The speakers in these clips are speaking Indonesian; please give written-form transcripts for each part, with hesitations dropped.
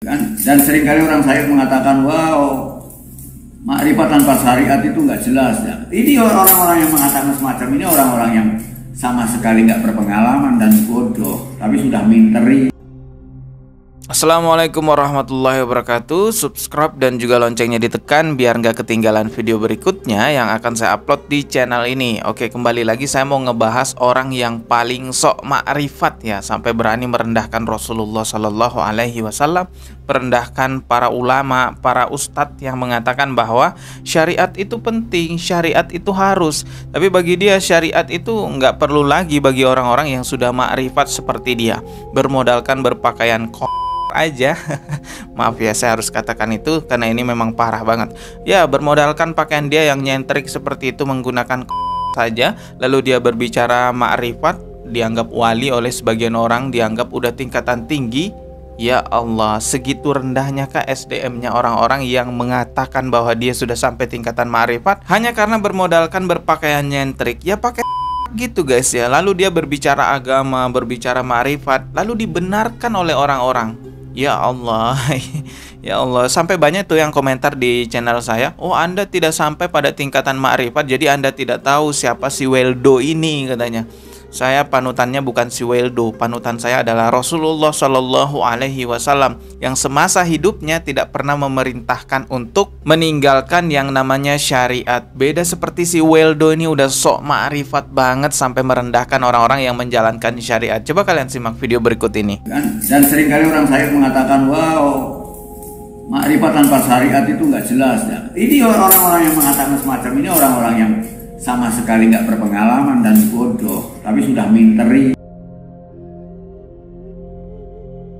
Dan seringkali orang saya mengatakan, wow, makrifat tanpa syariat itu nggak jelas ya. Ini orang-orang yang mengatakan semacam ini orang-orang yang sama sekali nggak berpengalaman dan bodoh, tapi sudah minteri. Assalamualaikum warahmatullahi wabarakatuh. Subscribe dan juga loncengnya ditekan biar nggak ketinggalan video berikutnya yang akan saya upload di channel ini. Oke, kembali lagi saya mau ngebahas orang yang paling sok makrifat ya, sampai berani merendahkan Rasulullah Shallallahu Alaihi Wasallam, merendahkan para ulama, para ustadz yang mengatakan bahwa syariat itu penting, syariat itu harus. Tapi bagi dia syariat itu nggak perlu lagi bagi orang-orang yang sudah makrifat seperti dia, bermodalkan berpakaian aja. Maaf ya, saya harus katakan itu karena ini memang parah banget. Ya, bermodalkan pakaian dia yang nyentrik seperti itu, menggunakan saja, lalu dia berbicara makrifat, dianggap wali oleh sebagian orang, dianggap udah tingkatan tinggi. Ya Allah, segitu rendahnya kah SDM-nya orang-orang yang mengatakan bahwa dia sudah sampai tingkatan makrifat hanya karena bermodalkan berpakaian nyentrik. Ya pakai gitu guys ya. Lalu dia berbicara agama, berbicara makrifat, lalu dibenarkan oleh orang-orang. Ya Allah, ya Allah, sampai banyak tuh yang komentar di channel saya. Oh, Anda tidak sampai pada tingkatan makrifat, jadi Anda tidak tahu siapa si Weldo ini, katanya. Saya panutannya bukan si Weldo, panutan saya adalah Rasulullah Shallallahu Alaihi Wasallam yang semasa hidupnya tidak pernah memerintahkan untuk meninggalkan yang namanya syariat. Beda seperti si Weldo ini udah sok makrifat banget sampai merendahkan orang-orang yang menjalankan syariat. Coba kalian simak video berikut ini. Dan seringkali orang saya mengatakan, wow, makrifat tanpa syariat itu nggak jelas ya. Ini orang-orang yang mengatakan semacam ini orang-orang yang sama sekali nggak berpengalaman dan bodoh, tapi sudah minteri.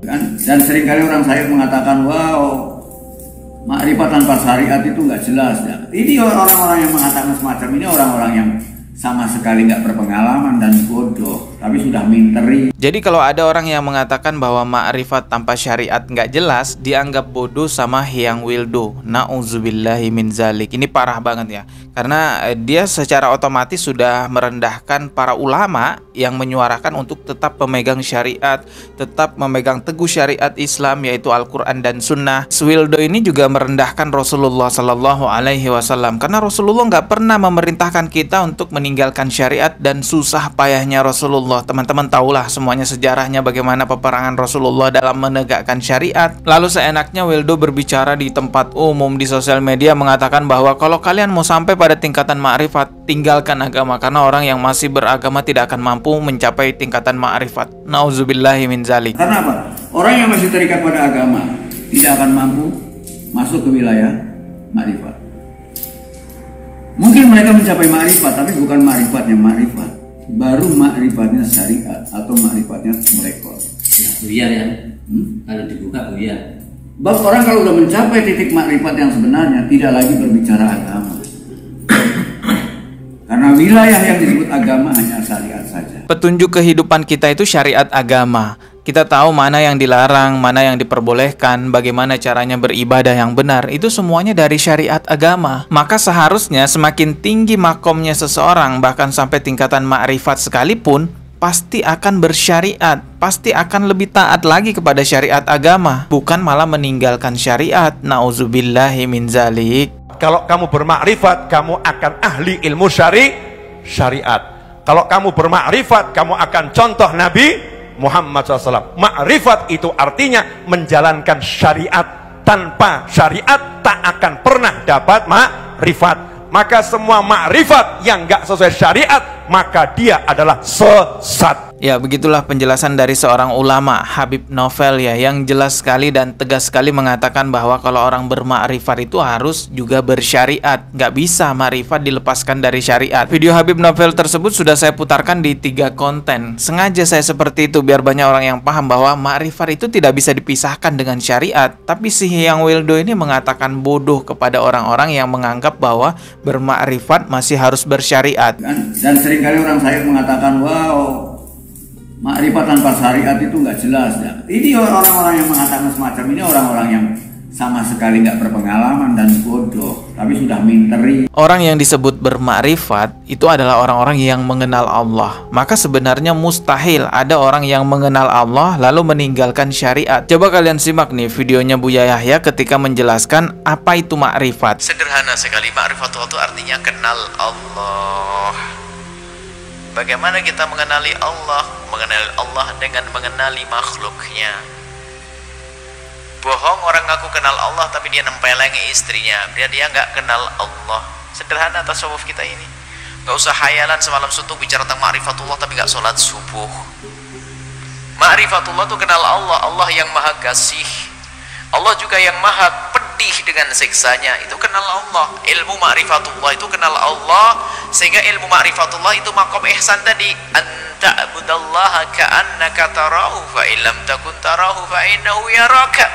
Dan seringkali orang saya mengatakan, wow, makrifat tanpa syariat itu nggak jelas ya. Ini orang-orang yang mengatakan semacam ini orang-orang yang sama sekali nggak berpengalaman dan bodoh, tapi sudah minteri. Jadi kalau ada orang yang mengatakan bahwa makrifat tanpa syariat nggak jelas, dianggap bodoh sama Hyang Wildo. Nauzubillahi min zalik. Ini parah banget ya, karena dia secara otomatis sudah merendahkan para ulama yang menyuarakan untuk tetap memegang syariat, tetap memegang teguh syariat Islam, yaitu Al-Quran dan Sunnah. Wildo ini juga merendahkan Rasulullah Shallallahu Alaihi Wasallam, karena Rasulullah nggak pernah memerintahkan kita untuk meninggalkan syariat dan susah payahnya Rasulullah. Teman-teman tahulah semuanya sejarahnya bagaimana peperangan Rasulullah dalam menegakkan syariat. Lalu seenaknya Wildo berbicara di tempat umum di sosial media mengatakan bahwa kalau kalian mau sampai pada tingkatan makrifat, tinggalkan agama, karena orang yang masih beragama tidak akan mampu mencapai tingkatan makrifat. Nauzubillahi min zalik. Karena apa? Orang yang masih terikat pada agama tidak akan mampu masuk ke wilayah makrifat. Mungkin mereka mencapai makrifat, tapi bukan makrifatnya makrifat, baru makrifatnya syariat atau makrifatnya mereka. Ya buyar ya, kalau dibuka buyar. Bab orang kalau sudah mencapai titik makrifat yang sebenarnya tidak lagi berbicara agama, karena wilayah yang disebut agama hanya syariat saja. Petunjuk kehidupan kita itu syariat agama. Kita tahu mana yang dilarang, mana yang diperbolehkan, bagaimana caranya beribadah yang benar. Itu semuanya dari syariat agama. Maka seharusnya semakin tinggi makomnya seseorang, bahkan sampai tingkatan makrifat sekalipun, pasti akan bersyariat, pasti akan lebih taat lagi kepada syariat agama, bukan malah meninggalkan syariat. Nauzubillahi min zalik. Kalau kamu bermakrifat, kamu akan ahli ilmu syariat. Kalau kamu bermakrifat, kamu akan contoh Nabi Muhammad SAW. Makrifat itu artinya menjalankan syariat. Tanpa syariat tak akan pernah dapat makrifat. Maka semua makrifat yang gak sesuai syariat, maka dia adalah sesat. Ya, begitulah penjelasan dari seorang ulama, Habib Novel ya, yang jelas sekali dan tegas sekali mengatakan bahwa kalau orang bermakrifat itu harus juga bersyariat. Nggak bisa makrifat dilepaskan dari syariat. Video Habib Novel tersebut sudah saya putarkan di 3 konten. Sengaja saya seperti itu biar banyak orang yang paham bahwa makrifat itu tidak bisa dipisahkan dengan syariat. Tapi si Hyang Wildo ini mengatakan bodoh kepada orang-orang yang menganggap bahwa bermakrifat masih harus bersyariat. Dan seringkali orang saya mengatakan, wow, makrifat tanpa syariat itu nggak jelas ya. Ini orang-orang yang mengatakan semacam ini orang-orang yang sama sekali nggak berpengalaman dan bodoh, tapi sudah minteri. Orang yang disebut bermakrifat itu adalah orang-orang yang mengenal Allah. Maka sebenarnya mustahil ada orang yang mengenal Allah lalu meninggalkan syariat. Coba kalian simak nih videonya Buya Yahya ketika menjelaskan apa itu makrifat. Sederhana sekali, makrifatullah itu artinya kenal Allah. Bagaimana kita mengenali Allah? Mengenali Allah dengan mengenali makhluknya. Bohong orang ngaku kenal Allah tapi dia nempelengi istrinya, dia nggak kenal Allah. Sederhana tasawuf kita ini. Nggak usah hayalan semalam suntuk bicara tentang ma'rifatullah tapi nggak sholat subuh. Ma'rifatullah itu kenal Allah, Allah yang maha kasih, Allah juga yang maha pedih dengan siksanya, itu kenal Allah. Ilmu ma'rifatullah itu kenal Allah, sehingga ilmu ma'rifatullah itu makom ihsan tadi, anta'budallaha ka'annaka tarahu fa illam takun tarahu fa innahu yaraka.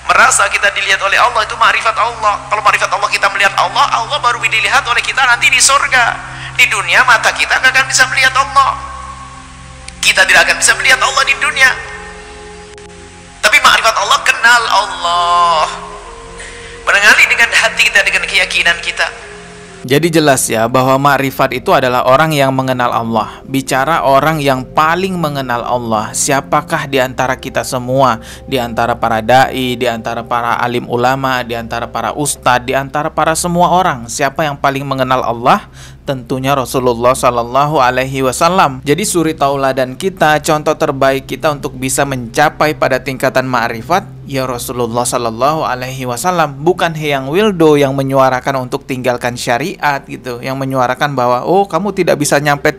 Merasa kita dilihat oleh Allah itu ma'rifat Allah. Kalau ma'rifat Allah kita melihat Allah, Allah baru dilihat oleh kita nanti di surga. Di dunia mata kita nggak akan bisa melihat Allah. Kita tidak akan bisa melihat Allah di dunia. Tapi ma'rifat Allah, kenal Allah, mengenali dengan hati kita, dengan keyakinan kita. Jadi jelas ya bahwa makrifat itu adalah orang yang mengenal Allah. Bicara orang yang paling mengenal Allah. Siapakah di antara kita semua? Di antara para dai, di antara para alim ulama, di antara para ustadz, di antara para semua orang. Siapa yang paling mengenal Allah? Tentunya Rasulullah Sallallahu Alaihi Wasallam. Jadi suri tauladan kita, contoh terbaik kita untuk bisa mencapai pada tingkatan ma'rifat ya Rasulullah Sallallahu Alaihi Wasallam. Bukan Hyang Wildo yang menyuarakan untuk tinggalkan syariat gitu, yang menyuarakan bahwa oh kamu tidak bisa nyampe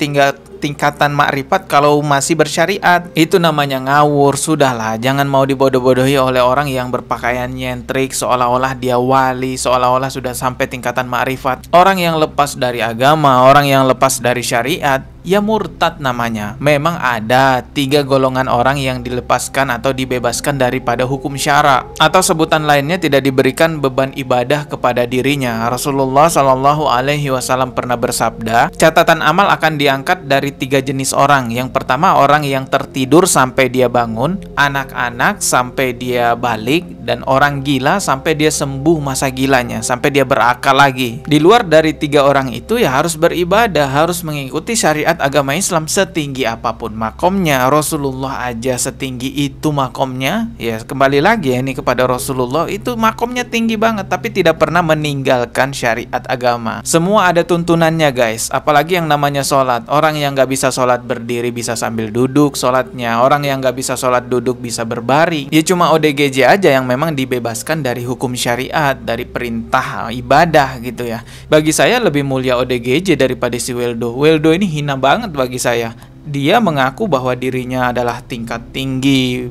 tingkatan makrifat kalau masih bersyariat. Itu namanya ngawur. Sudahlah, jangan mau dibodoh-bodohi oleh orang yang berpakaian nyentrik seolah-olah dia wali, seolah-olah sudah sampai tingkatan makrifat. Orang yang lepas dari agama, orang yang lepas dari syariat, ya murtad namanya. Memang ada 3 golongan orang yang dilepaskan atau dibebaskan daripada hukum syara, atau sebutan lainnya tidak diberikan beban ibadah kepada dirinya. Rasulullah Shallallahu Alaihi Wasallam pernah bersabda, catatan amal akan diangkat dari 3 jenis orang. Yang pertama, orang yang tertidur sampai dia bangun, anak-anak sampai dia balik, dan orang gila sampai dia sembuh masa gilanya, sampai dia berakal lagi. Di luar dari 3 orang itu ya harus beribadah, harus mengikuti syariat agama Islam setinggi apapun makomnya. Rasulullah aja setinggi itu makomnya. Ya kembali lagi ya ini kepada Rasulullah, itu makomnya tinggi banget tapi tidak pernah meninggalkan syariat agama. Semua ada tuntunannya guys, apalagi yang namanya sholat. Orang yang nggak bisa sholat berdiri bisa sambil duduk sholatnya, orang yang nggak bisa sholat duduk bisa berbaring. Ya cuma ODGJ aja yang memang dibebaskan dari hukum syariat, dari perintah ibadah gitu ya. Bagi saya lebih mulia ODGJ daripada si Wildo. Wildo ini hina banget bagi saya. Dia mengaku bahwa dirinya adalah tingkat tinggi,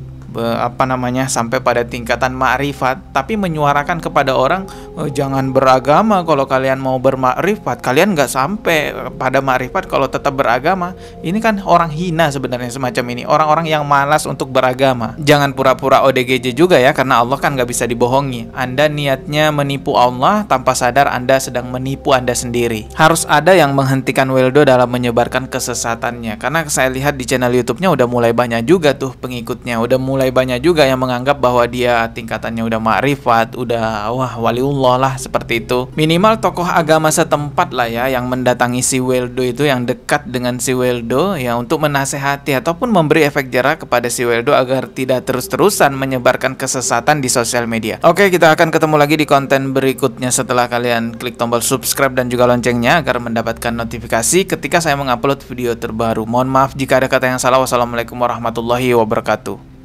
sampai pada tingkatan makrifat, tapi menyuarakan kepada orang jangan beragama kalau kalian mau bermakrifat, kalian nggak sampai pada makrifat kalau tetap beragama. Ini kan orang hina sebenarnya semacam ini, orang-orang yang malas untuk beragama. Jangan pura-pura ODGJ juga ya, karena Allah kan nggak bisa dibohongi. Anda niatnya menipu Allah, tanpa sadar Anda sedang menipu Anda sendiri. Harus ada yang menghentikan Wildo dalam menyebarkan kesesatannya, karena saya lihat di channel YouTube-nya udah mulai banyak juga tuh pengikutnya, udah mulai banyak juga yang menganggap bahwa dia tingkatannya udah makrifat, udah wah waliullah lah seperti itu. Minimal tokoh agama setempat lah ya yang mendatangi si Wildo itu, yang dekat dengan si Wildo ya, untuk menasehati ataupun memberi efek jerah kepada si Wildo agar tidak terus-terusan menyebarkan kesesatan di sosial media. Oke, kita akan ketemu lagi di konten berikutnya setelah kalian klik tombol subscribe dan juga loncengnya agar mendapatkan notifikasi ketika saya mengupload video terbaru. Mohon maaf jika ada kata yang salah. Wassalamualaikum warahmatullahi wabarakatuh.